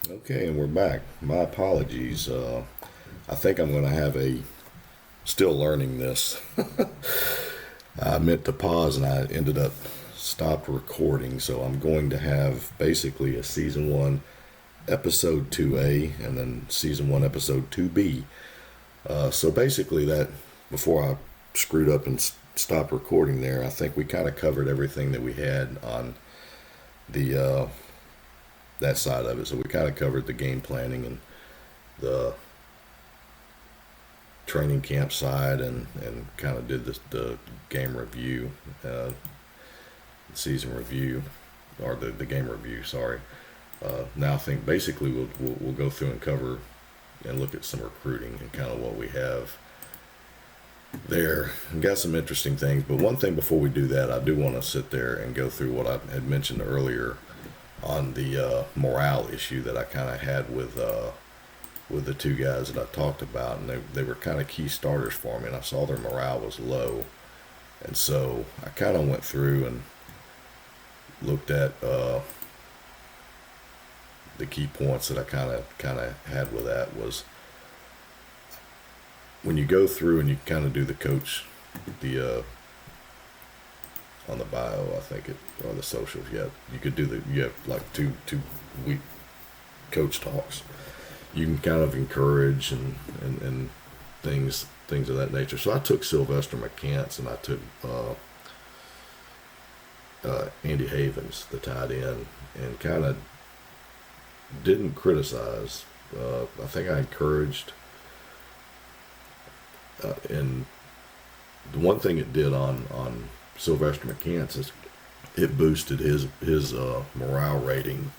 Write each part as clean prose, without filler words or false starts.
Okay, and we're back. My apologies. I think I'm going to have still learning this. I meant to pause and I ended up stopped recording. So I'm going to have basically a season 1 episode 2A and then season 1 episode 2B. So basically that, before I screwed up and stopped recording there, I think we kind of covered everything that we had on the that side of it. So we kind of covered the game planning and the training camp side, and kind of did the game review, season review, or the game review. Sorry. Now I think basically we'll go through and cover and look at some recruiting and kind of what we have there. And got some interesting things, but one thing before we do that, I do want to sit there and go through what I had mentioned earlier on the morale issue that I kind of had with the two guys that I talked about, and they were kind of key starters for me, and I saw their morale was low, and so I kind of went through and looked at the key points that I kind of had with that was when you go through and you kind of do the coach, the on the bio, I think it, or the socials. Yeah, you have like two week coach talks. You can kind of encourage and things of that nature. So I took Sylvester McCants and I took Andy Havens, the tight end, and kind of didn't criticize. I think I encouraged, and the one thing it did on Sylvester McCants is it boosted his morale rating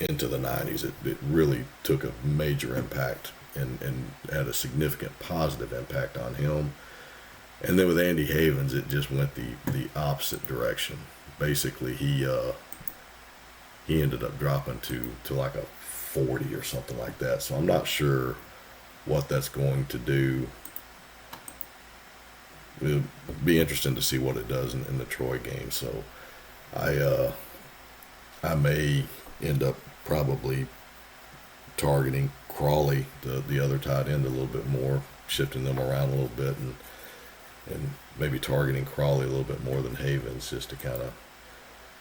into the 90s. It really took a major impact and had a significant positive impact on him. And then with Andy Havens, it just went the opposite direction. Basically, he ended up dropping to like a 40 or something like that. So I'm not sure what that's going to do. It'll be interesting to see what it does in the Troy game. So I may end up probably targeting Crawley, the other tight end, a little bit more, shifting them around a little bit, and maybe targeting Crawley a little bit more than Havens, just to kind of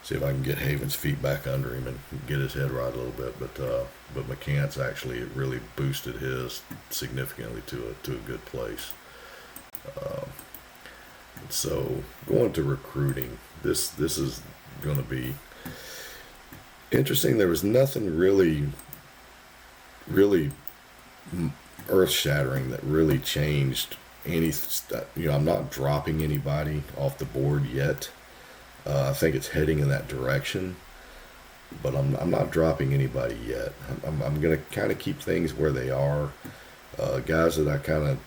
see if I can get Havens' feet back under him and get his head right a little bit. But McCants actually, it really boosted his significantly to a good place. So going to recruiting, this is going to be interesting. There was nothing really earth shattering that really changed any. I'm not dropping anybody off the board yet. I think it's heading in that direction, but I'm not dropping anybody yet. I'm going to kind of keep things where they are. Guys that I kind of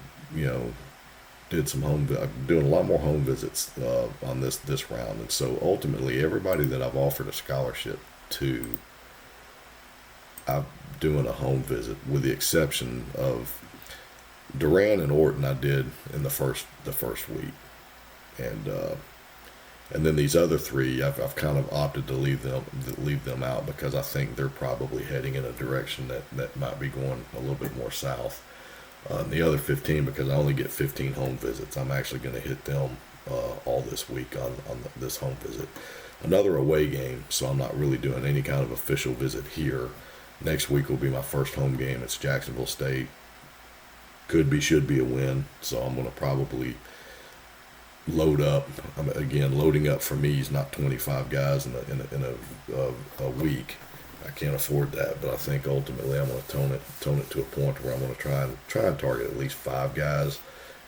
did some I'm doing a lot more home visits on this round, and so ultimately everybody that I've offered a scholarship to, I'm doing a home visit, with the exception of Duran and Orton. I did in the first week, and then these other three, I've kind of opted to leave them out because I think they're probably heading in a direction that might be going a little bit more south. The other 15, because I only get 15 home visits, I'm actually going to hit them all this week on this home visit. Another away game, so I'm not really doing any kind of official visit here. Next week will be my first home game. It's Jacksonville State. Should be a win, so I'm going to probably load up. Again, loading up for me is not 25 guys in a week. I can't afford that, but I think ultimately I'm going to tone it to a point where I'm going to try and target at least 5 guys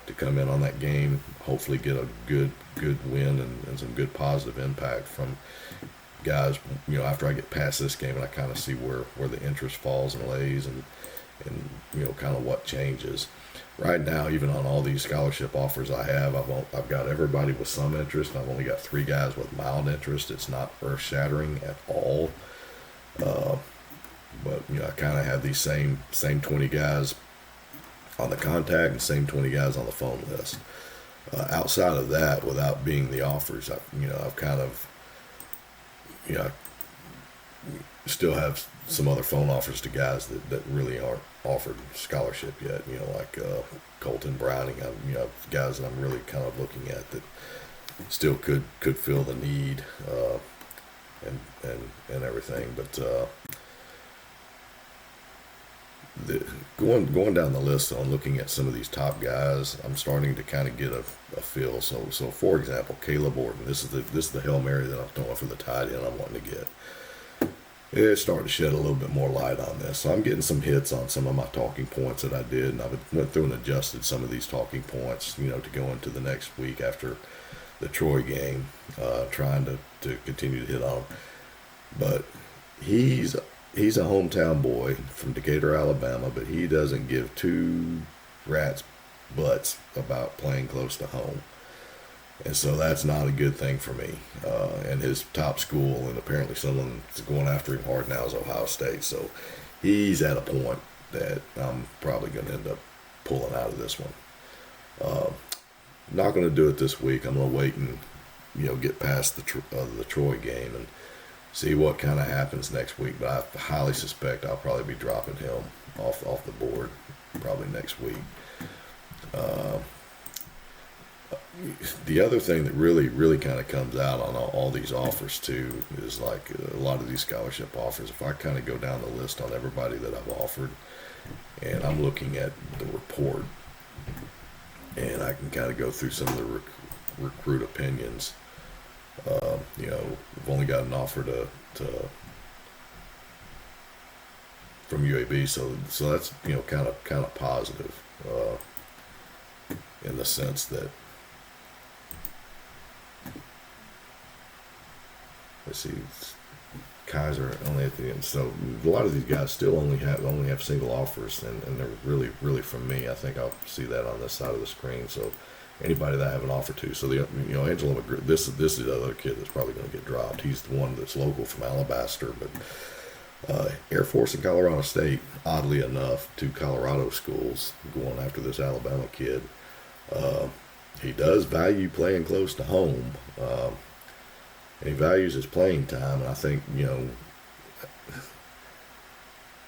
to come in on that game. Hopefully, get a good win and some good positive impact from guys. After I get past this game and I kind of see where the interest falls and lays, and kind of what changes. Right now, even on all these scholarship offers I have, I've got everybody with some interest. I've only got 3 guys with mild interest. It's not earth shattering at all. But I kind of have these same 20 guys on the contact and same 20 guys on the phone list. Outside of that, without being the offers, I've kind of still have some other phone offers to guys that really aren't offered scholarship yet. Like Colton Browning. Guys that I'm really kind of looking at that still could fill the need and everything. But going down the list on looking at some of these top guys, I'm starting to kind of get a feel. So for example, Caleb Orton. This is the Hail Mary that I'm throwing for the tight end I'm wanting to get. It's starting to shed a little bit more light on this. So I'm getting some hits on some of my talking points that I did, and I went through and adjusted some of these talking points, to go into the next week after the Troy game, trying to continue to hit on him. But he's a hometown boy from Decatur, Alabama, but he doesn't give two rats' butts about playing close to home. And so that's not a good thing for me. And his top school, and apparently someone that's going after him hard now, is Ohio State. So he's at a point that I'm probably going to end up pulling out of this one. Not going to do it this week. I'm going to wait and get past the Troy game and see what kind of happens next week. But I highly suspect I'll probably be dropping him off the board probably next week. The other thing that really kind of comes out on all these offers too is like a lot of these scholarship offers. If I kind of go down the list on everybody that I've offered, and I'm looking at the report, and I can kind of go through some of the recruit opinions. We've only got an offer from UAB, so that's kind of positive in the sense that. Let's see, Kaiser only at the end. So a lot of these guys still only have single offers, and they're really from me. I think I'll see that on this side of the screen. So anybody that I have an offer to. So Angelo McGrew, this is the other kid that's probably going to get dropped. He's the one that's local from Alabaster, but Air Force and Colorado State, oddly enough, two Colorado schools going after this Alabama kid. He does value playing close to home. And he values his playing time, and I think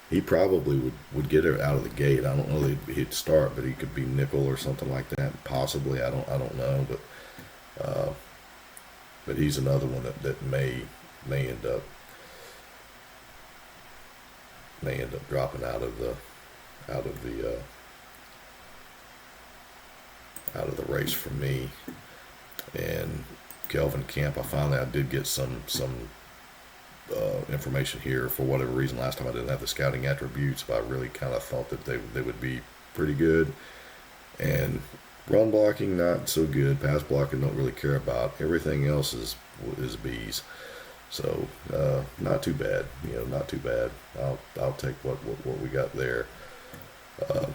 he probably would get it out of the gate. I don't know that he'd start, but he could be nickel or something like that. Possibly, I don't know, but he's another one that may end up dropping out of the race for me. And Kelvin Camp, I did get some information here. For whatever reason, last time I didn't have the scouting attributes, but I really kind of thought that they would be pretty good. And run blocking, not so good. Pass blocking, don't really care about. Everything else is B's. So not too bad. Not too bad. I'll take what we got there.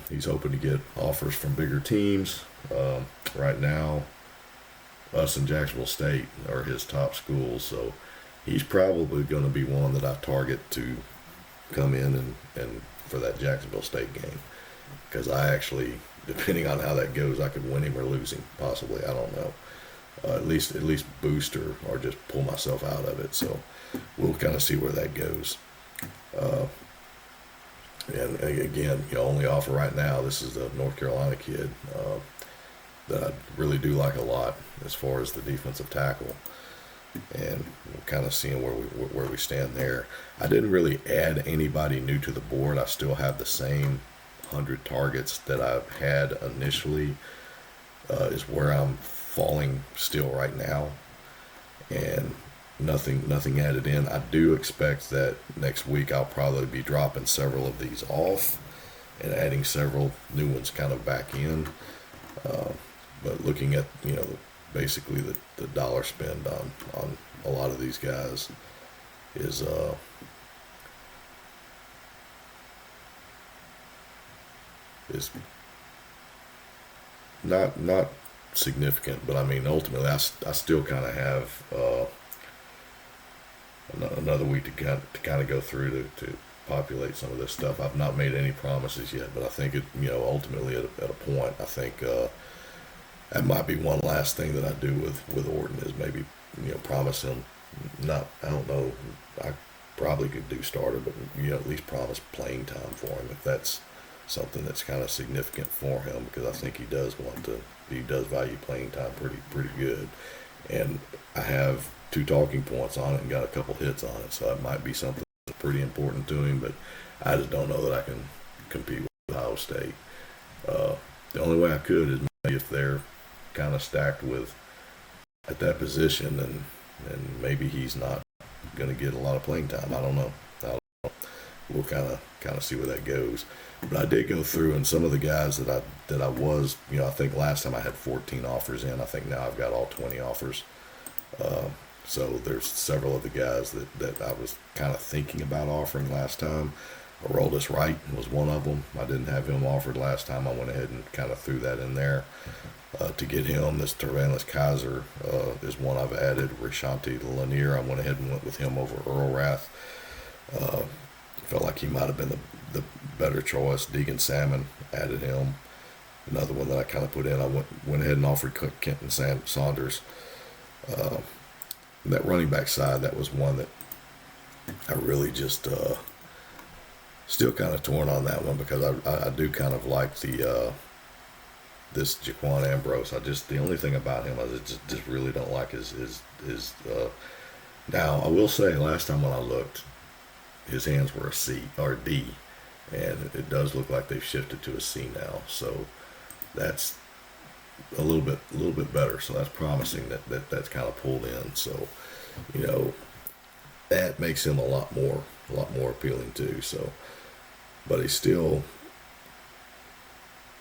He's hoping to get offers from bigger teams. Right now, us and Jacksonville State are his top schools, so he's probably going to be one that I target to come in and for that Jacksonville State game, because I actually, depending on how that goes, I could win him or lose him, possibly. I don't know. At least boost or just pull myself out of it. So we'll kind of see where that goes. And again, only offer right now. This is the North Carolina kid that I really do like a lot as far as the defensive tackle, and we're kind of seeing where we stand there. I didn't really add anybody new to the board. I still have the same 100 targets that I've had initially. Is where I'm falling still right now, and nothing added in. I do expect that next week I'll probably be dropping several of these off and adding several new ones kind of back in. But looking at basically the dollar spend on a lot of these guys is not significant, but I mean ultimately I still kind of have another week to kind of go through to populate some of this stuff. I've not made any promises yet, but I think it ultimately at a point I think that might be one last thing that I do with Orton is maybe promise him, not, I don't know, probably could do starter, but at least promise playing time for him if that's something that's kind of significant for him, because I think he does value playing time pretty good. And I have 2 talking points on it and got a couple hits on it, so that might be something that's pretty important to him. But I just don't know that I can compete with Ohio State. The only way I could is maybe if they're kind of stacked with at that position, and maybe he's not going to get a lot of playing time. I don't know. We'll kind of see where that goes. But I did go through, and some of the guys that I was, I think last time I had 14 offers in. I think now I've got all 20 offers. So there's several of the guys that I was kind of thinking about offering last time. Aroldis Wright was one of them. I didn't have him offered last time. I went ahead and kind of threw that in there to get him. This Tervalis Kaiser is one I've added. Rishanti Lanier, I went ahead and went with him over Earl Rath. Felt like he might have been the better choice. Deegan Salmon, added him. Another one that I kind of put in. I went ahead and offered Kenton Saunders. That running back side, that was one that I really just still kind of torn on that one, because I do kind of like this Jaquan Ambrose. The only thing about him I just really don't like is now I will say last time when I looked, his hands were a C or a D, and it does look like they've shifted to a C now. So that's a little bit better. So that's promising that's kind of pulled in. So that makes him a lot more appealing too. So, but he's still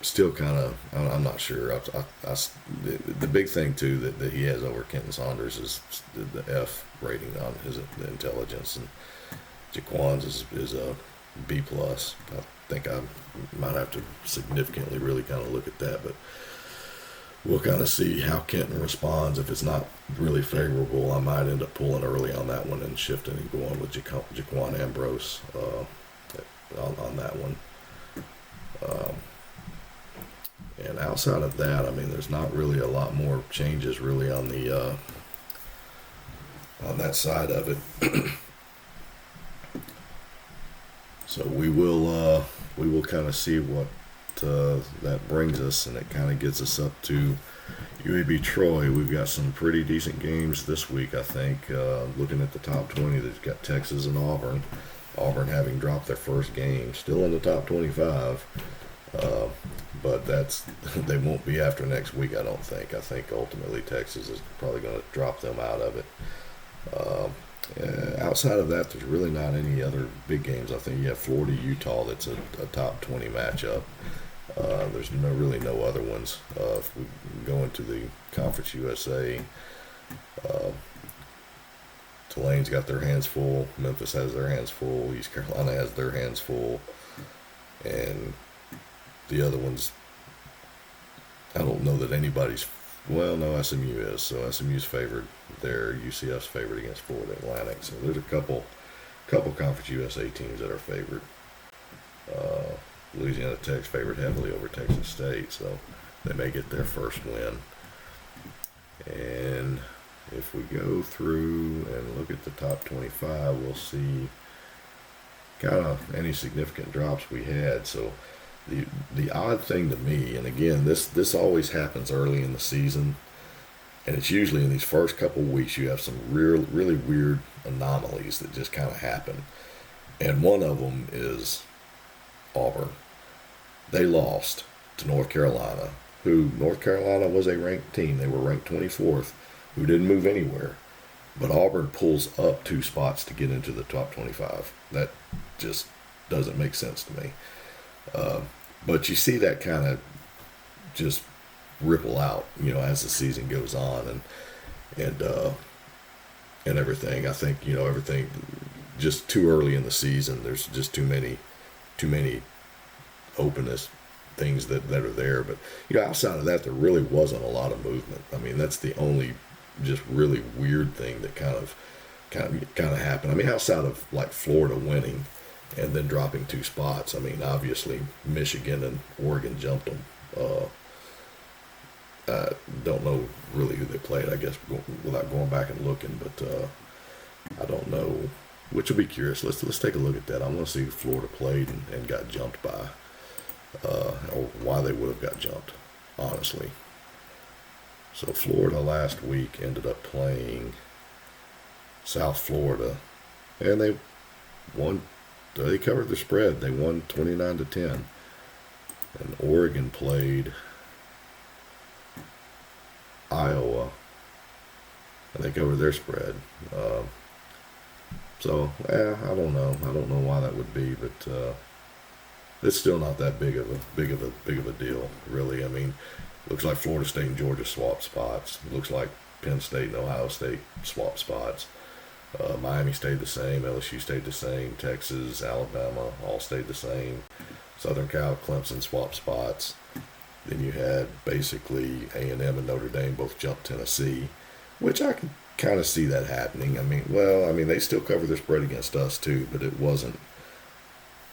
kind of, I'm not sure. The big thing too that he has over Kenton Saunders is the F rating on his intelligence, and Jaquan's is a B plus. I think I might have to significantly really kind of look at that, but we'll kind of see how Kenton responds. If it's not really favorable, I might end up pulling early on that one and shifting and going with Jaquan Ambrose on that one. And outside of that, I mean, there's not really a lot more changes really on the on that side of it. So we will kind of see what that brings us, and it kind of gets us up to UAB Troy. We've got some pretty decent games this week, I think. Looking at the top 20, they've got Texas and Auburn. Auburn having dropped their first game, still in the top 25. But they won't be after next week, I don't think. I think ultimately Texas is probably going to drop them out of it. Outside of that, there's really not any other big games. I think you have Florida-Utah that's a top 20 matchup. There's really no other ones. If we go into the Conference USA, Tulane's got their hands full. Memphis has their hands full. East Carolina has their hands full. And the other ones, I don't know that anybody's. Well, no, SMU is. So SMU's favored. Their UCF's favored against Florida Atlantic. So there's a couple Conference USA teams that are favored. Louisiana Tech's favored heavily over Texas State, so they may get their first win. And if we go through and look at the top 25, we'll see kind of any significant drops we had. So the odd thing to me, and again, this always happens early in the season, and it's usually in these first couple weeks you have some really weird anomalies that just kind of happen. And one of them is Auburn. They lost to North Carolina, who North Carolina was a ranked team. They were ranked 24th, who didn't move anywhere. But Auburn pulls up 2 spots to get into the top 25. That just doesn't make sense to me. But you see that kind of just ripple out, as the season goes on and everything. I think, everything just too early in the season. There's just too many openness things that are there. But outside of that, there really wasn't a lot of movement. I mean, that's the only just really weird thing that kind of happened. I mean, outside of like Florida winning and then dropping 2 spots. I mean, obviously Michigan and Oregon jumped them. I don't know really who they played, I guess, without going back and looking, but I don't know which will be curious. Let's take a look at that. I want to see who Florida played and got jumped by, or why they would have got jumped, honestly. So Florida last week ended up playing South Florida, and they won. They covered the spread. They won 29-10. And Oregon played Iowa, and they covered their spread. I don't know. I don't know why that would be, but it's still not that big of a deal, really. I mean, looks like Florida State and Georgia swapped spots. Looks like Penn State and Ohio State swapped spots. Miami stayed the same. LSU stayed the same. Texas, Alabama all stayed the same. Southern Cal, Clemson swapped spots. Then you had basically A&M and Notre Dame both jumped Tennessee, which I can kind of see that happening. I mean, they still covered their spread against us too, but it wasn't.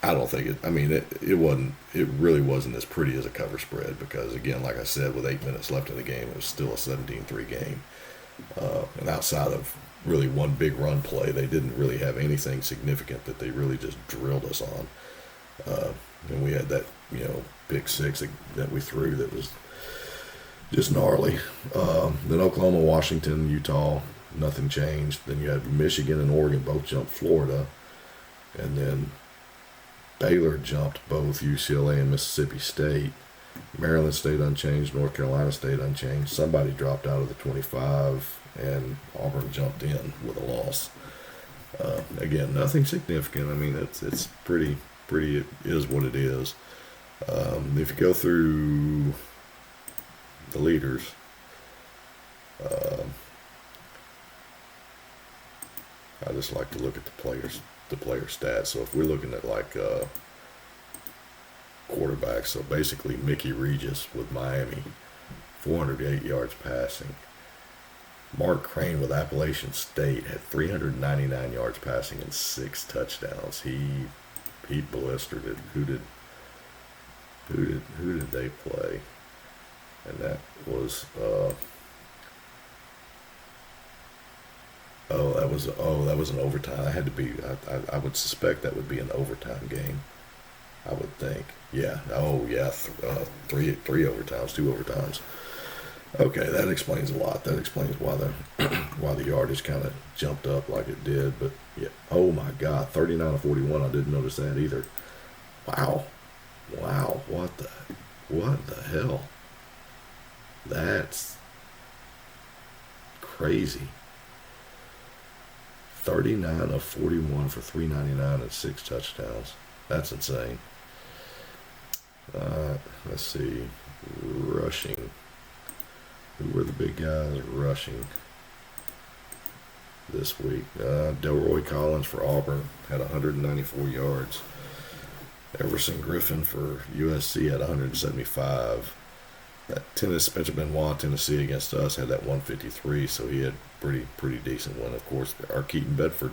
I don't think it. I mean, it wasn't. It really wasn't as pretty as a cover spread because, again, like I said, with 8 minutes left in the game, it was still a 17-3 game. And outside of really one big run play, they didn't really have anything significant that they really just drilled us on. And we had that, pick six that we threw that was just gnarly. Then Oklahoma, Washington, Utah, nothing changed. Then you had Michigan and Oregon both jumped Florida. And then Baylor jumped both UCLA and Mississippi State. Maryland stayed unchanged. North Carolina stayed unchanged. Somebody dropped out of the 25, and Auburn jumped in with a loss. Again, nothing significant. I mean, it's pretty. It is what it is. If you go through the leaders, I just like to look at the player stats. So if we're looking at like quarterbacks, so basically Mickey Regis with Miami, 408 yards passing. Mark Crane with Appalachian State had 399 yards passing and 6 touchdowns. He blistered it. Who did they play? And that was that was an overtime. I had to be. I would suspect that would be an overtime game. I would think. Yeah. Oh yeah. Three overtimes, 2 overtimes. Okay, that explains a lot. That explains why the yardage kind of jumped up like it did. But yeah, oh my God, 39 to 41. I didn't notice that either. Wow, what the hell? That's crazy. 39 of 41 for 399 and 6 touchdowns. That's insane. Let's see, rushing. Who were the big guys rushing this week? Delroy Collins for Auburn had 194 yards. Everson Griffin for USC had 175. Spencer Benoit, Tennessee against us had that 153, so he had pretty decent one. Of course, our Keaton Bedford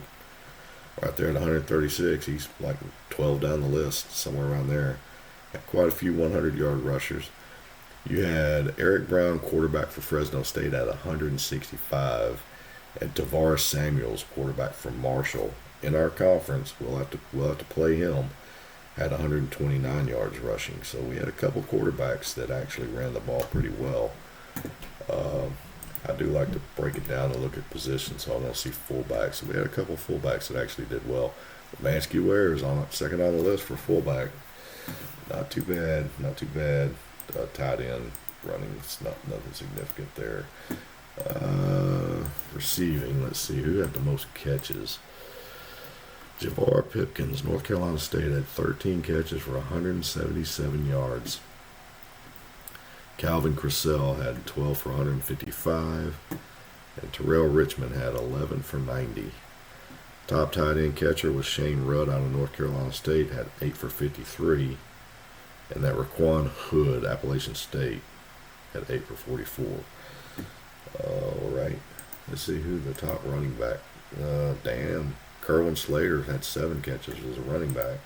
right there at 136. He's like 12 down the list, somewhere around there. Had quite a few 100-yard rushers. You had Eric Brown, quarterback for Fresno State, at 165, and Tavares Samuels, quarterback from Marshall, in our conference. We'll have to play him. Had 129 yards rushing. So we had a couple quarterbacks that actually ran the ball pretty well. I do like to break it down and look at positions, so I want to see fullbacks. So we had a couple fullbacks that actually did well. Mansky Ware is second on the list for fullback. Not too bad. Tight end running, it's nothing significant there. Receiving, let's see, who had the most catches? Javar Pipkins, North Carolina State, had 13 catches for 177 yards. Calvin Crissell had 12 for 155, and Terrell Richmond had 11 for 90. Top tight end catcher was Shane Rudd out of North Carolina State, had 8 for 53. And that Raquan Hood, Appalachian State, had 8 for 44. All right. Let's see who the top running back. Kerwin Slater had 7 catches as a running back.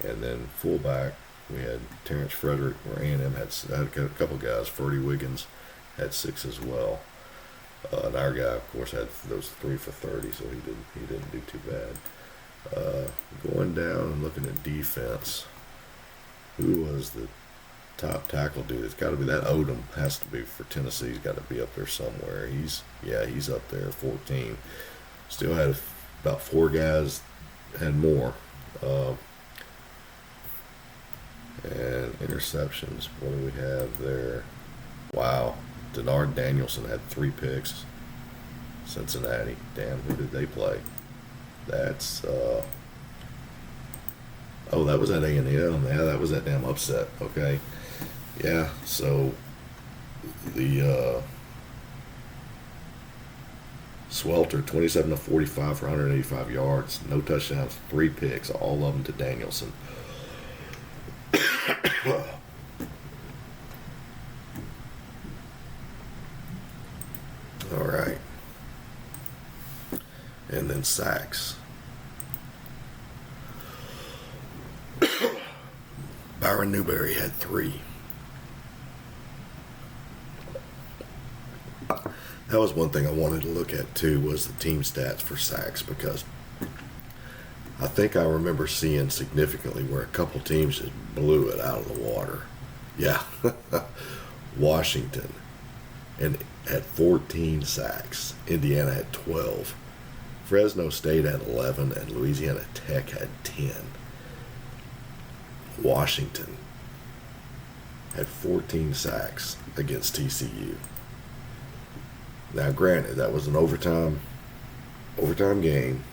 And then fullback, we had Terrence Frederick, where A&M had a couple guys. Ferdy Wiggins had 6 as well. And our guy, of course, had those 3 for 30, so he didn't do too bad. Going down and looking at defense, who was the top tackle dude? It's got to be that Odom. Has to be for Tennessee. He's got to be up there somewhere. He's up there, 14. Still had about 4 guys had more. And interceptions, what do we have there? Wow. Denard Danielson had 3 picks. Cincinnati. Damn, who did they play? That's, oh, that was at A&M. Yeah, that was that damn upset. Okay. Yeah, so the Swelter, 27 to 45 for 185 yards. No touchdowns, 3 picks, all of them to Danielson. All right. And then sacks. Byron Newberry had 3. That was one thing I wanted to look at too, was the team stats for sacks, because I think I remember seeing significantly where a couple teams just blew it out of the water. Yeah. Washington and had 14 sacks. Indiana had 12. Fresno State had 11, and Louisiana Tech had 10. Washington had 14 sacks against TCU. Now, granted, that was an overtime game,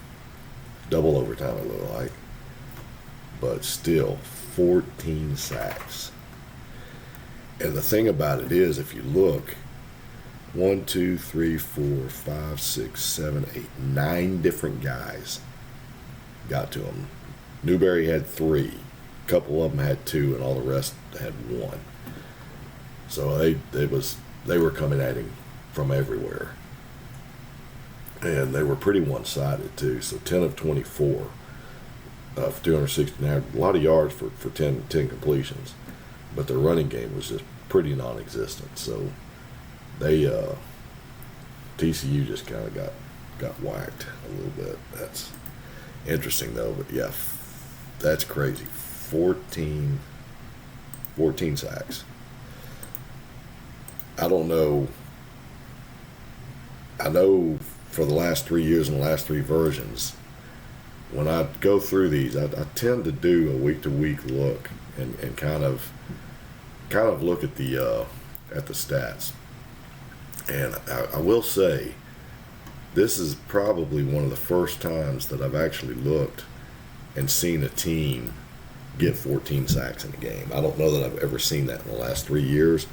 double overtime it looked like, but still 14 sacks. And the thing about it is, if you look, 1, 2, 3, 4, 5, 6, 7, 8, 9 different guys got to him. Newberry had 3. A couple of them had 2, and all the rest had 1. So they were coming at him from everywhere. And they were pretty one-sided too. So 10 of 24 for 269, a lot of yards for 10 completions. But their running game was just pretty non-existent. So they TCU just kind of got whacked a little bit. That's interesting though. But yeah, that's crazy. 14 sacks. I don't know. I know for the last 3 years and the last 3 versions, when I go through these, I tend to do a week-to-week look and kind of look at the stats. And I will say, this is probably one of the first times that I've actually looked and seen a team get 14 sacks in a game. I don't know that I've ever seen that in the last 3 years.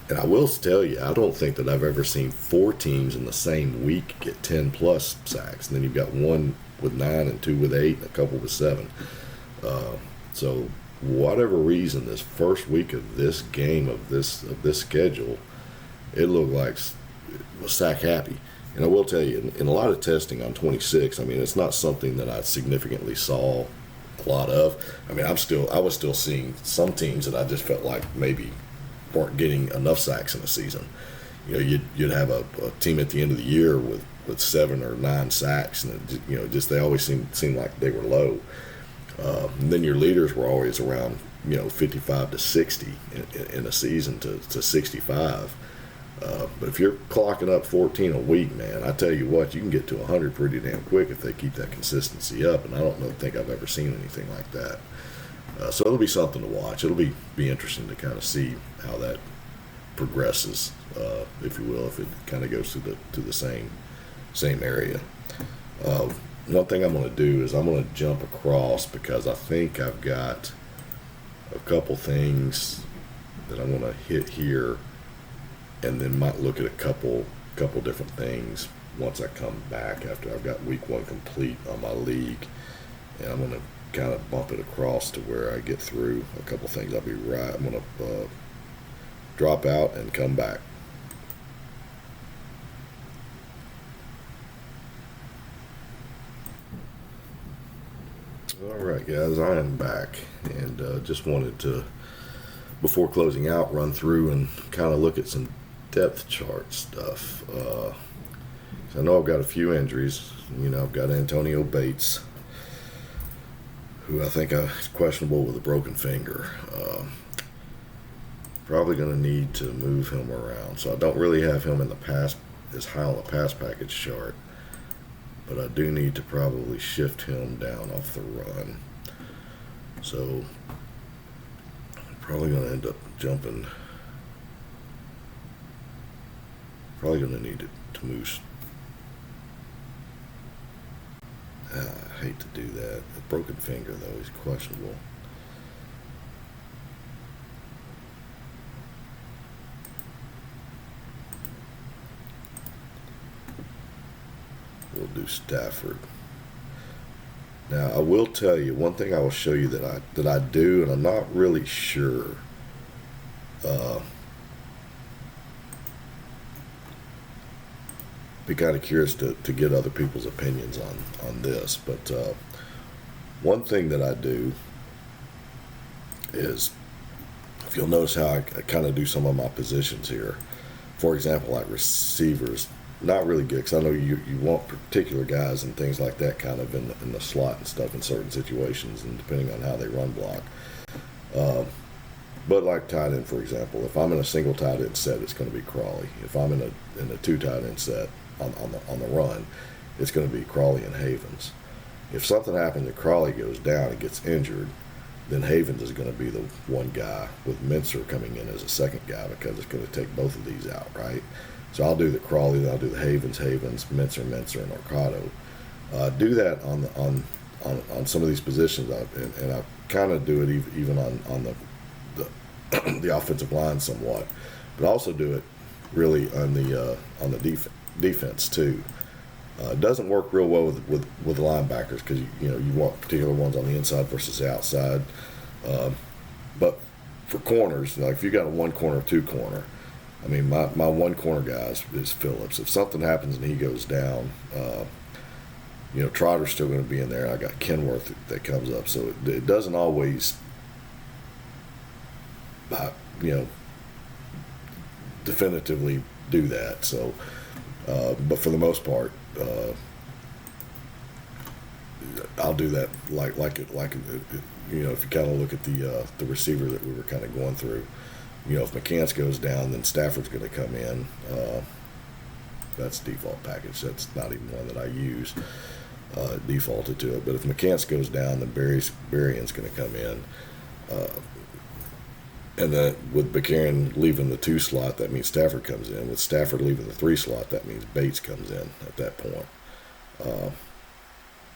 And I will tell you, I don't think that I've ever seen 4 teams in the same week get 10 plus sacks. And then you've got 1 with 9 and 2 with 8 and a couple with 7. So whatever reason, this first week of this game of this schedule, it looked like it was sack happy. And I will tell you, in a lot of testing on 26, I mean, it's not something that I significantly saw a lot of. I mean, I was still seeing some teams that I just felt like maybe weren't getting enough sacks in a season. You know, you'd have a team at the end of the year with 7 or 9 sacks, and just they always seemed like they were low. And then your leaders were always around 55 to 60 in a season to 65. But if you're clocking up 14 a week, man, I tell you what, you can get to 100 pretty damn quick if they keep that consistency up. And I don't think I've ever seen anything like that. So it'll be something to watch. It'll be interesting to kind of see how that progresses, if you will, if it kind of goes to the same area. One thing I'm going to do is I'm going to jump across, because I think I've got a couple things that I'm going to hit here, and then might look at a couple different things once I come back after I've got week 1 complete on my league, and I'm going to kind of bump it across to where I get through a couple things. I'll be right. I'm going to drop out and come back. All right, guys, I am back, and just wanted to, before closing out, run through and kind of look at some depth chart stuff. I know I've got a few injuries. You know, I've got Antonio Bates, who I think is questionable with a broken finger. Probably going to need to move him around. So I don't really have him in the pass, as high on the pass package chart. But I do need to probably shift him down off the run. So I'm probably going to end up jumping. Probably going to need to move. I hate to do that. A broken finger, though, is questionable. We'll do Stafford. Now, I will tell you one thing. I will show you that I do, and I'm not really sure. Be kind of curious to get other people's opinions on this, but one thing that I do is, if you'll notice how I kind of do some of my positions here. For example, like receivers, not really good, because I know you want particular guys and things like that kind of in the slot and stuff in certain situations, and depending on how they run block. But like tight end, for example, if I'm in a single tight end set, it's going to be Crawley. If I'm in a two tight end set on the run, it's going to be Crawley and Havens. If something happens and Crawley goes down and gets injured, then Havens is going to be the one guy, with Mincer coming in as a second guy, because it's going to take both of these out, right? So I'll do the Crawley, then I'll do the Havens, Mincer, and Orcado. Do that on some of these positions, and I kind of do it even on the offensive line somewhat, but also do it really on the defense too. It doesn't work real well with linebackers, because you want particular ones on the inside versus the outside. But for corners, like if you got a one corner, two corner, I mean my one corner guy is Phillips. If something happens and he goes down, Trotter's still going to be in there. I got Kenworth that comes up, so it doesn't always, definitively do that. So, but for the most part, I'll do that like if you kind of look at the receiver that we were kind of going through. If McCants goes down, then Stafford's going to come in. That's default package. That's not even one that I use. Defaulted to it. But if McCants goes down, then Berrien's going to come in. And then with Buchanan leaving the 2 slot, that means Stafford comes in. With Stafford leaving the 3 slot, that means Bates comes in at that point.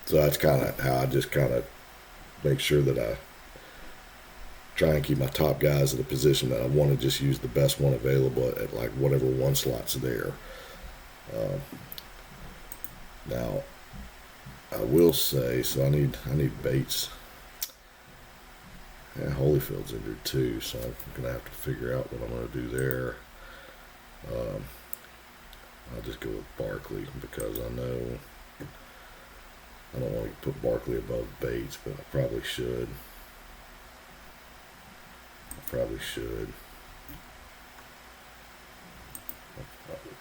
So that's kind of how I just kind of make sure that I try and keep my top guys at a position that I want to just use the best one available at like whatever one slot's there. Now, I will say, so I need Bates. Yeah, Holyfield's injured too, so I'm going to have to figure out what I'm going to do there. I'll just go with Barkley, because I know I don't want to put Barkley above Bates, but I probably should.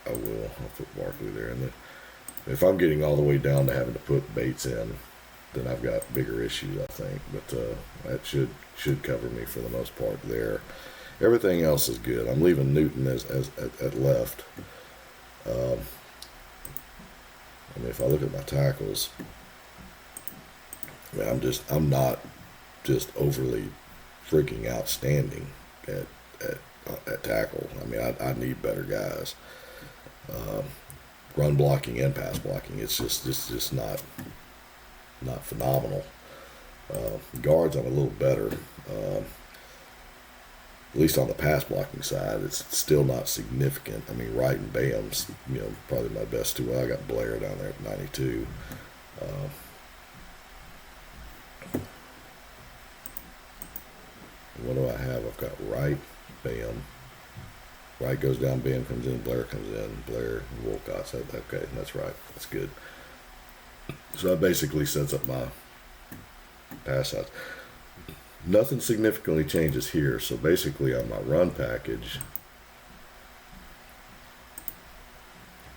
I will. I'll put Barkley there. And then if I'm getting all the way down to having to put Bates in, then I've got bigger issues, I think. But that should cover me for the most part there. Everything else is good. I'm leaving Newton as at left. I mean, if I look at my tackles, I mean, I'm not just overly freaking outstanding at tackle. I mean, I need better guys. Run blocking and pass blocking, it's just not phenomenal. Guards, I'm a little better. At least on the pass blocking side, it's still not significant. I mean, Wright and Bam's, probably my best 2. Well, I got Blair down there at 92. What do I have? I've got Wright, Bam. Wright goes down, Bam comes in, Blair comes in, Blair, Wolcott said, okay, that's right, that's good. So that basically sets up my pass size. Nothing significantly changes here, so basically on my run package,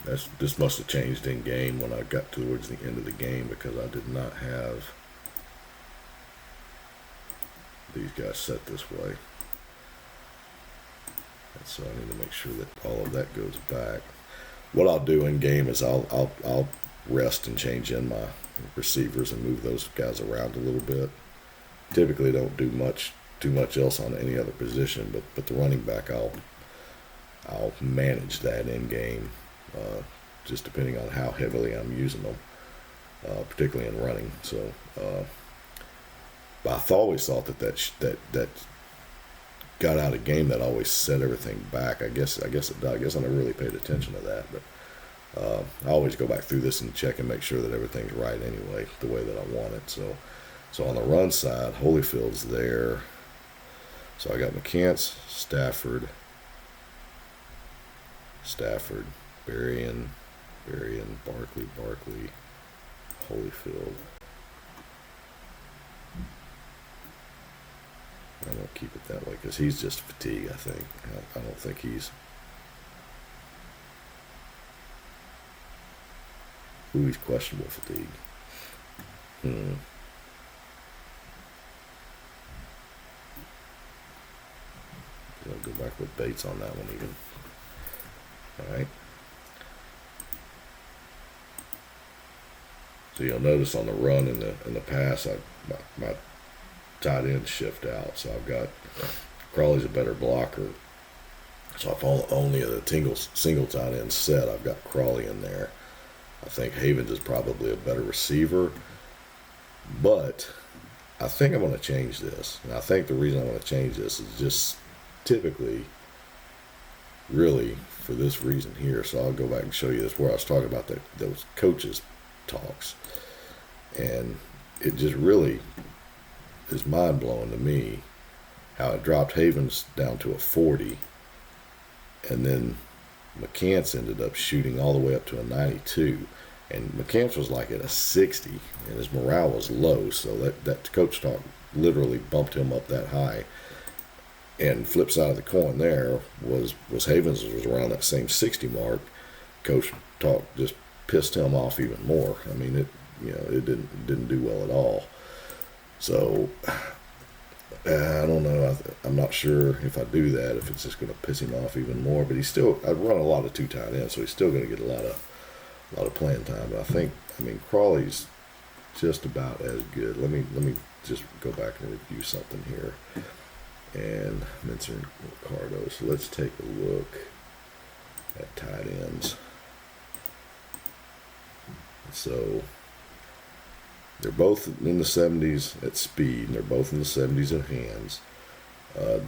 This must have changed in game when I got towards the end of the game, because I did not have these guys set this way. And so I need to make sure that all of that goes back. What I'll do in game is I'll rest and change in my receivers and move those guys around a little bit. Typically don't do too much else on any other position, but the running back I'll manage that in game, just depending on how heavily I'm using them, particularly in running. So, but I've always thought that got out of game, that always set everything back. I guess I never really paid attention to that, but I always go back through this and check and make sure that everything's right anyway, the way that I want it. So on the run side, Holyfield's there. So I got McCants, Stafford, Berrien, Barkley, Holyfield. I won't keep it that way because he's just fatigue, I think. I don't think he's... he's questionable fatigue. I'll go back with Bates on that one even. Alright. So you'll notice on the run and the pass, my tight ends shift out. So I've got Crawley's a better blocker. So if only the single tight end set, I've got Crawley in there. I think Havens is probably a better receiver. But I think I'm going to change this. And I think the reason I want to change this is just typically really for this reason here. So I'll go back and show you this, where I was talking about those coaches talks, and it just really is mind-blowing to me how it dropped Havens down to a 40, and then McCants ended up shooting all the way up to a 92, and McCants was like at a 60, and his morale was low, so that coach talk literally bumped him up that high. And flip side of the coin there was Havens was around that same 60 mark. Coach talk just pissed him off even more. I mean, it didn't do well at all. So I don't know. I'm not sure if I do that, if it's just going to piss him off even more. But I run a lot of two tight ends, so he's still going to get a lot of playing time. But I mean, Crawley's just about as good. Let me just go back and review something here. And Mincer and Ricardo. So let's take a look at tight ends. So they're both in the 70s at speed, and they're both in the 70s at hands.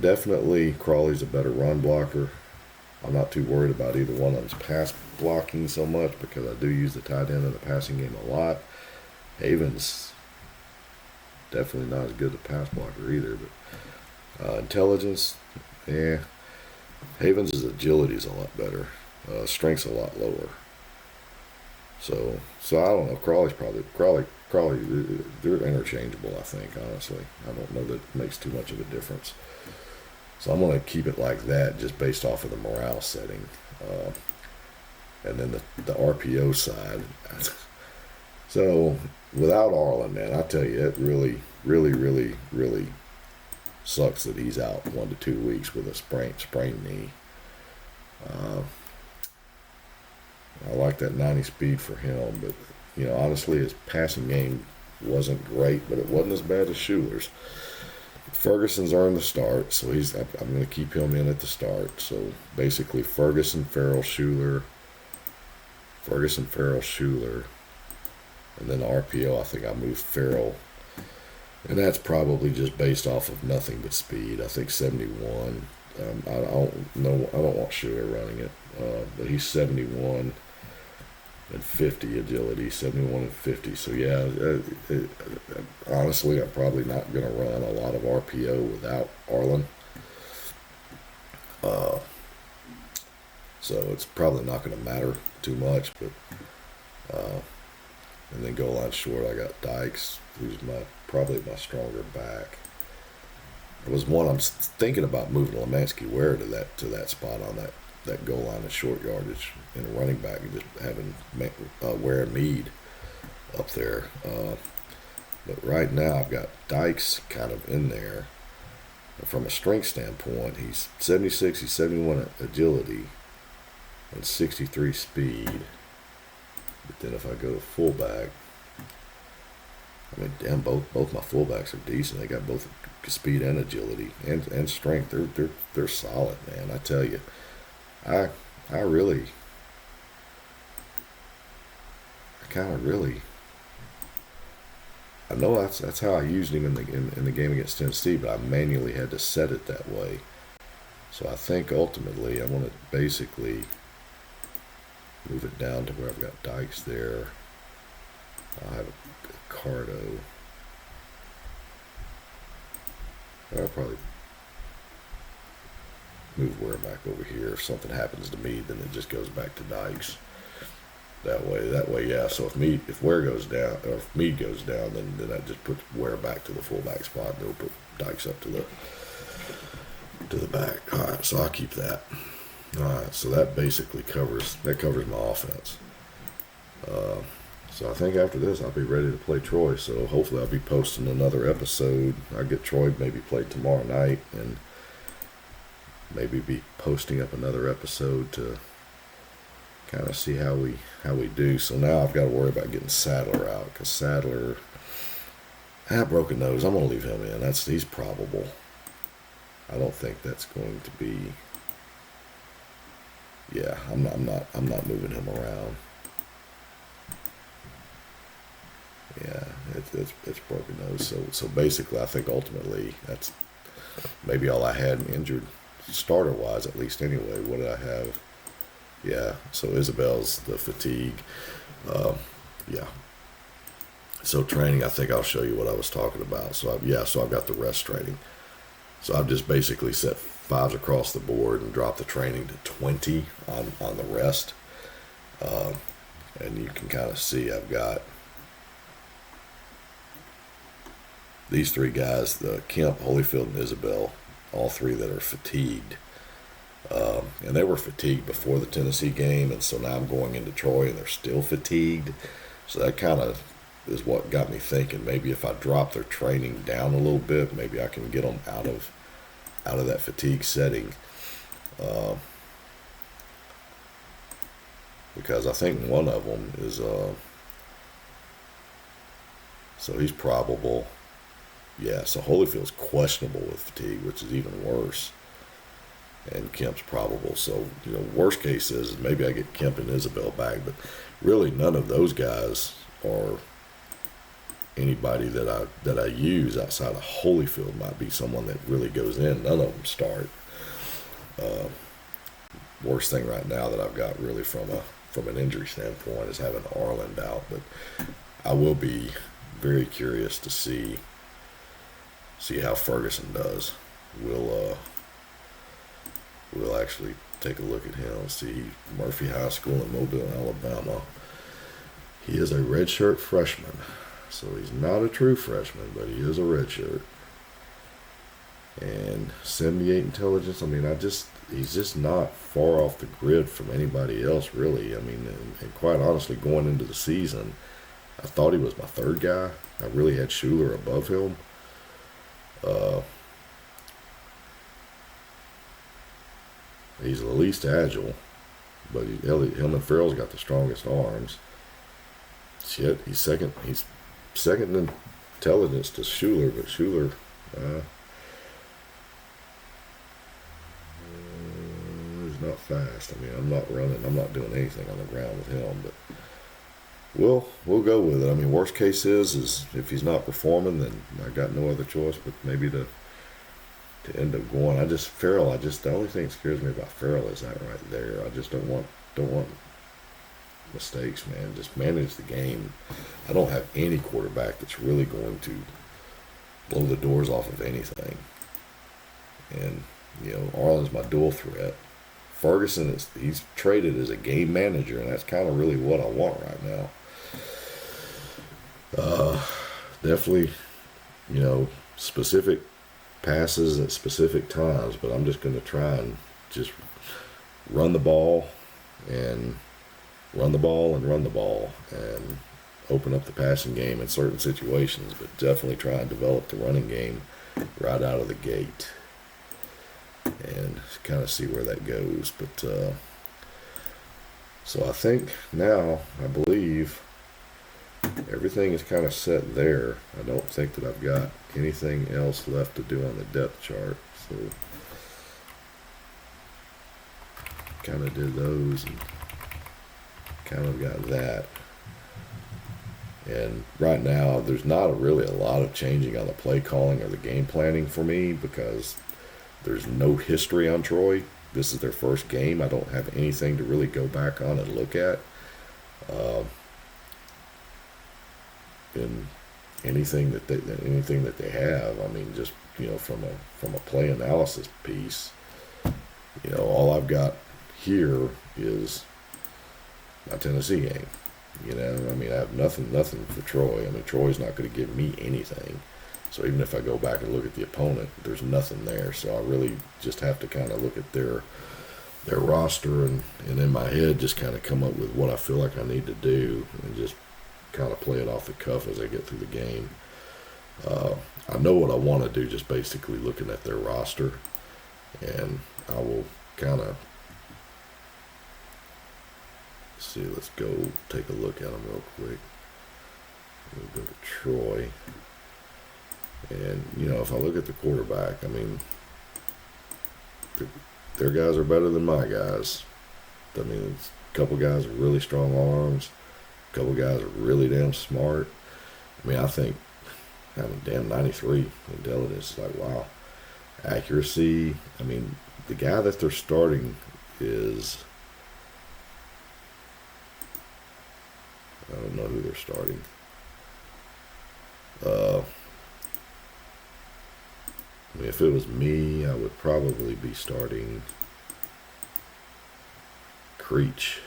Definitely Crawley's a better run blocker. I'm not too worried about either one of them's pass blocking so much, because I do use the tight end in the passing game a lot. Havens definitely not as good a pass blocker either, but intelligence, Havens' agility is a lot better. Strength's a lot lower. So I don't know. Crawley. They're interchangeable, I think. Honestly, I don't know that it makes too much of a difference. So I'm going to keep it like that, just based off of the morale setting. And then the RPO side. So without Arlen, man, I tell you, it really sucks that he's out 1 to 2 weeks with a sprained knee. I like that 90 speed for him, but honestly, his passing game wasn't great, but it wasn't as bad as Schuler's. Ferguson's earned the start, so I'm going to keep him in at the start. So basically, Ferguson, Farrell, Schuler, and then RPO. I think I moved Farrell. And that's probably just based off of nothing but speed. I think 71. I don't want Schuler running it, but he's 71 and 50 agility, 71 and 50. So yeah, honestly, I'm probably not going to run a lot of RPO without Arlen. So it's probably not going to matter too much. But and then goal line short, I got Dykes, who's probably my stronger back. It was one I'm thinking about moving Lemansky Ware to that spot on that goal line and short yardage in a running back, and just having Ware and Mead up there. But right now I've got Dykes kind of in there. And from a strength standpoint, he's 76, he's 71 agility, and 63 speed. But then if I go to fullback, I mean, damn, both my fullbacks are decent. They got both speed and agility and strength. They're solid, man. I tell you, I kind of really. I know that's how I used him in the game against Tennessee, but I manually had to set it that way. So I think ultimately I want to basically move it down to where I've got Dykes there. I'll have a Cardo. I'll probably move Ware back over here. If something happens to me, then it just goes back to Dykes. That way, yeah. So if Ware goes down, or if Mead goes down, then I just put Ware back to the fullback spot, and it'll put Dykes up to the back. All right, so I'll keep that. All right, so that basically covers my offense. So I think after this I'll be ready to play Troy. So hopefully I'll be posting another episode. I'll get Troy maybe played tomorrow night, and maybe be posting up another episode to kind of see how we do. So now I've got to worry about getting Sadler out, because Sadler had broken nose. I'm gonna leave him in. He's probable. I don't think that's going to be. Yeah, I'm not moving him around. Yeah, it's broken nose. So basically, I think ultimately that's maybe all I had injured starter wise, at least anyway. What did I have? Yeah, so Isabel's the fatigue. Yeah. So training, I think I'll show you what I was talking about. So I've got the rest training. So I've just basically set 5s across the board and dropped the training to 20 on the rest. And you can kind of see I've got these 3 guys, the Kemp, Holyfield, and Isabel, all 3 that are fatigued. And they were fatigued before the Tennessee game, and so now I'm going into Troy and they're still fatigued. So that kind of is what got me thinking maybe if I drop their training down a little bit, maybe I can get them out of that fatigue setting. Because I think one of them is so he's probable. Yeah, so Holyfield's questionable with fatigue, which is even worse. And Kemp's probable. So, worst case is maybe I get Kemp and Isabel back, but really none of those guys are anybody that I use outside of Holyfield. Might be someone that really goes in. None of them start. Worst thing right now that I've got really from an injury standpoint is having Arland out, but I will be very curious to see how Ferguson does. We'll actually take a look at him. See, Murphy High School in Mobile, Alabama. He is a redshirt freshman. So he's not a true freshman, but he is a redshirt. And 78 intelligence, I mean, he's just not far off the grid from anybody else, really. I mean, and quite honestly, going into the season, I thought he was my 3rd guy. I really had Schuler above him. He's the least agile, but him and Farrell's got the strongest arms. Shit, he's second in intelligence to Schuler, but Schuler is not fast. I mean, I'm not doing anything on the ground with him, but we'll go with it. I mean, worst case is if he's not performing, then I got no other choice but maybe to end up going. The only thing that scares me about Farrell is that right there. I just don't want mistakes, man. Just manage the game. I don't have any quarterback that's really going to blow the doors off of anything. And, Arlen's my dual threat. Ferguson he's traded as a game manager, and that's kind of really what I want right now. Definitely, specific passes at specific times, but I'm just going to try and just run the ball and run the ball and run the ball and open up the passing game in certain situations, but definitely try and develop the running game right out of the gate and kind of see where that goes. But so I think now, I believe everything is kind of set there. I don't think that I've got anything else left to do on the depth chart. So kind of did those and kind of got that. And right now, there's not really a lot of changing on the play calling or the game planning for me because there's no history on Troy. This is their first game. I don't have anything to really go back on and look at. And anything that they have, I mean, just from a play analysis piece, all I've got here is my Tennessee game. I mean, I have nothing for Troy. I mean, Troy's not going to give me anything. So even if I go back and look at the opponent, there's nothing there. So I really just have to kind of look at their roster and in my head just kind of come up with what I feel like I need to do and just kind of play it off the cuff as I get through the game. I know what I want to do just basically looking at their roster, and I will kind of see. Let's go take a look at them real quick. We'll go to Troy. And, if I look at the quarterback, I mean, their guys are better than my guys. I mean, a couple guys with really strong arms. A couple guys are really damn smart. I mean, I think having damn 93 intelligence is like, wow. Accuracy, I mean, the guy that they're starting is, I don't know who they're starting. I mean, if it was me, I would probably be starting Creech,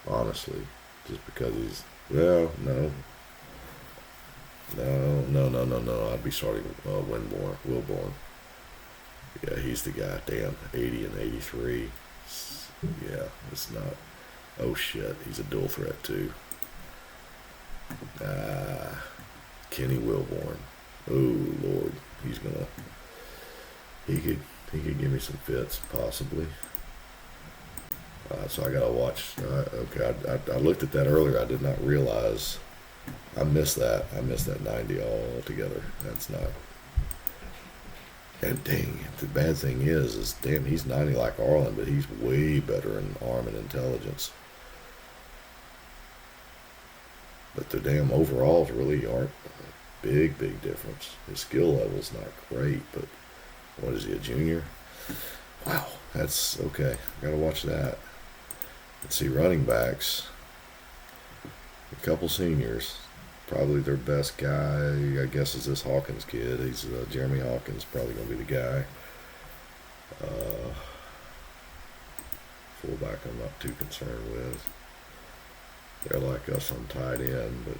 honestly, just because he's, no, I'd be starting Wilborn. Yeah, he's the guy. Damn, 80 and 83. Yeah, it's not. Oh shit, he's a dual threat too. Kenny Wilborn. Oh Lord, he could give me some fits possibly. So I gotta watch. Okay, I looked at that earlier. I did not realize. I missed that 90 altogether. That's not. And dang, the bad thing is damn, he's 90 like Arlen, but he's way better in arm and intelligence. But the damn overalls really aren't a big difference. His skill level's not great, but what is he, a junior? Wow, that's okay. Gotta watch that. Let's see, running backs. A couple seniors. Probably their best guy, I guess, is this Hawkins kid. He's Jeremy Hawkins, probably going to be the guy. Fullback I'm not too concerned with. They're like us on tight end, but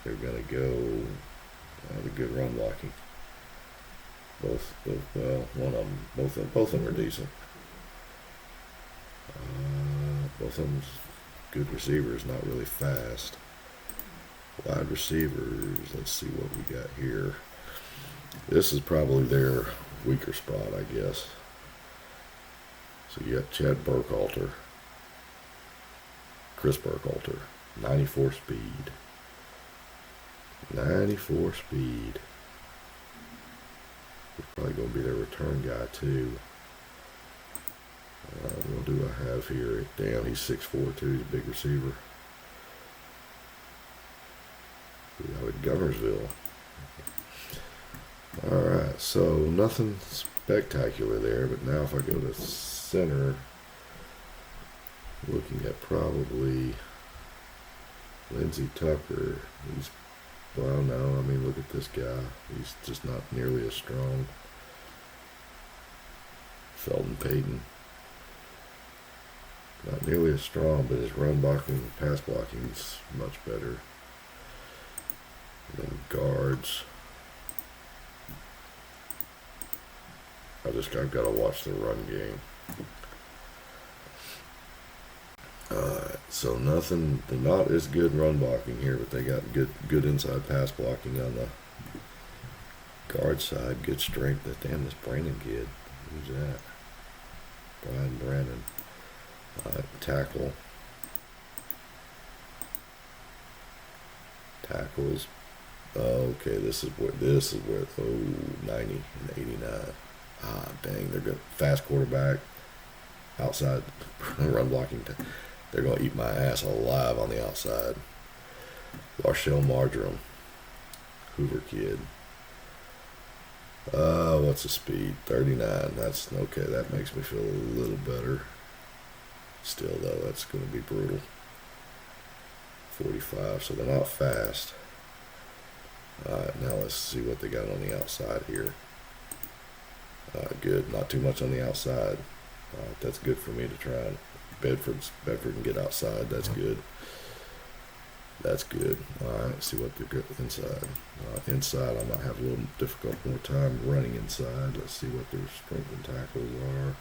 they're going to go the good run blocking. Both of them are decent. Both of them good receivers, not really fast. Wide receivers, let's see what we got here. This is probably their weaker spot, I guess. So you got Chad Burkhalter, Chris Burkhalter, 94 speed. 94 speed. He's probably going to be their return guy too. What do I have here? Damn, he's 6'4" too. He's a big receiver. Out of Gunnersville. Alright, so nothing spectacular there, but now if I go to center, looking at probably Lindsey Tucker. Well, no, I mean, look at this guy. He's just not nearly as strong. Felton Payton. Not nearly as strong, but his run blocking and pass blocking is much better. And then guards. I I've got to watch the run game. So nothing, they're not as good run blocking here, but they got good inside pass blocking on the guard side. Good strength. Damn, this Brandon kid. Who's that? Brian Brandon. Tackle. Tackles. Okay, this is where 90 and 89. Ah, dang, they're good. Fast quarterback. Outside run blocking. They're going to eat my ass alive on the outside. Larshell Marjoram. Hoover kid. What's the speed? 39. That's okay. That makes me feel a little better. Still, though, that's going to be brutal. 45. So they're not fast. Alright, now let's see what they got on the outside here. Good. Not too much on the outside. That's good for me to try and Bedford can get outside. That's good. That's good. Alright, see what they're good inside. Inside, I might have a little more time running inside. Let's see what their strength and tackles are.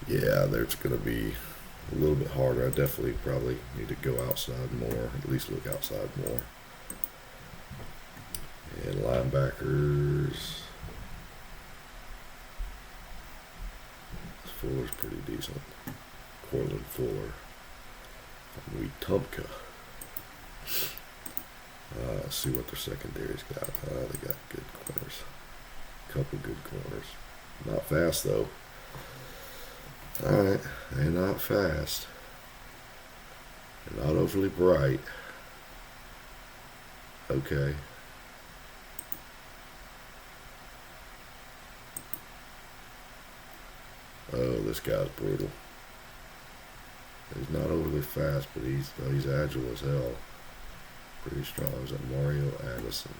Yeah, there's going to be a little bit harder. I definitely probably need to go outside more, at least look outside more. And linebackers. Fuller's pretty decent. Cortland Fuller. From Wetumpka. See what their secondary's got. They got good corners. Couple good corners. Not fast though. Alright, they're not fast. They're not overly bright. Okay. Oh, this guy's brutal. He's not overly fast, but he's agile as hell. Pretty strong. Is that Mario Addison?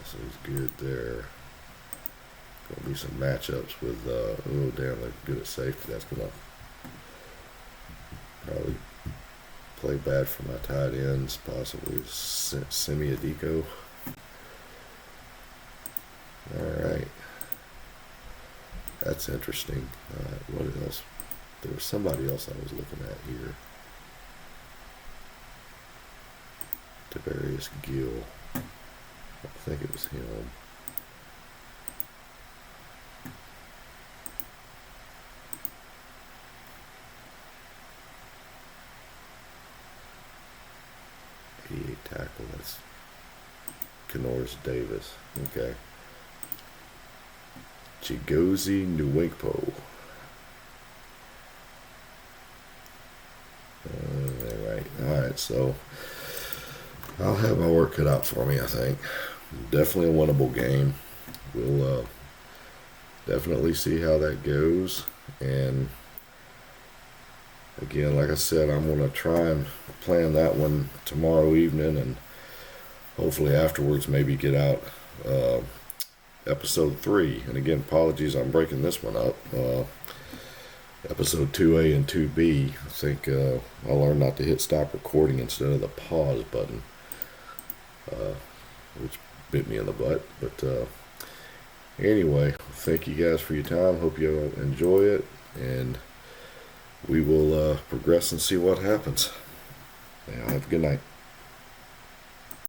So he's good there. Gonna be some matchups with. Oh damn, they're good at safety. That's gonna probably play bad for my tight ends. Possibly Semi Adiko. All right. That's interesting. What else? There was somebody else I was looking at here. Tavarius Gill. I think it was him. PA tackle. That's Kenoris Davis. Okay. Chigozie Nwekpo. Alright, so I'll have my work cut out for me, I think. Definitely a winnable game. We'll definitely see how that goes. And again, like I said, I'm going to try and plan that one tomorrow evening, and hopefully afterwards maybe get out episode 3. And again, apologies, I'm breaking this one up. Episode 2A and 2B. I think I learned not to hit stop recording instead of the pause button, which bit me in the butt. But anyway, thank you guys for your time. Hope you enjoy it, and we will progress and see what happens. Yeah, have a good night.